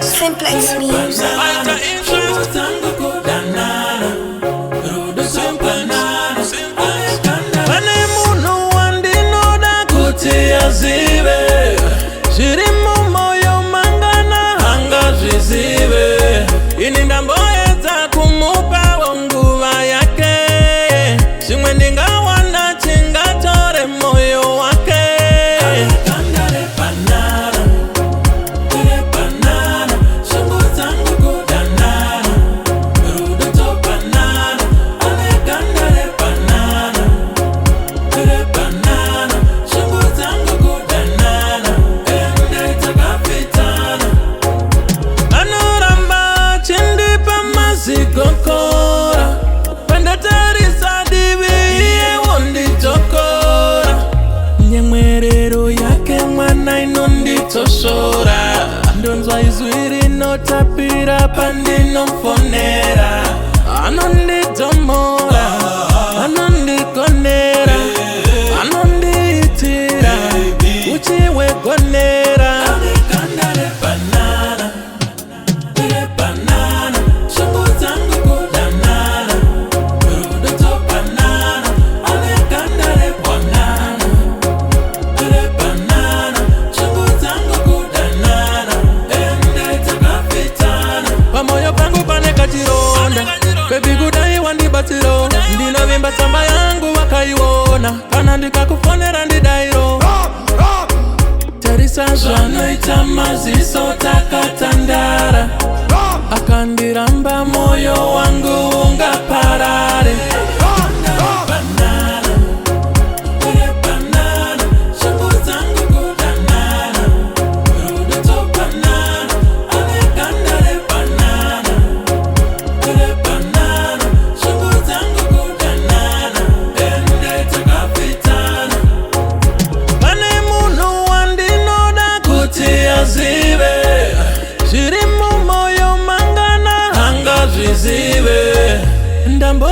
Simplex music. Shirimu moyo mangana hanga jizive ininda mboyeza kumupa wanguva yake shimwe ndinga wana chinga tore moyo wake Alekandare banana Kure banana Shungu zangu kudanana Rudo to banana Alekandare banana Kure banana Shungu zangu kudanana Gokora Penda terisa divi Iye wondi tokora Nyemwerero yake mwana inondi toshora Ndonzwa izwiri no tapira pandi no mfonera Anondi tomora Anondi konera Anondi itira Uchiwe gonera Alekandare banana Kure banana Baby gudai wandi batiro Ndina vimba samba yangu wakaiwona Kana ndika kufonera ndidairo Terisa jwano itamazi sota katandara Akandiramba moyo wangu unga parare Shirimu moyo mangana hanga jizive Ndambo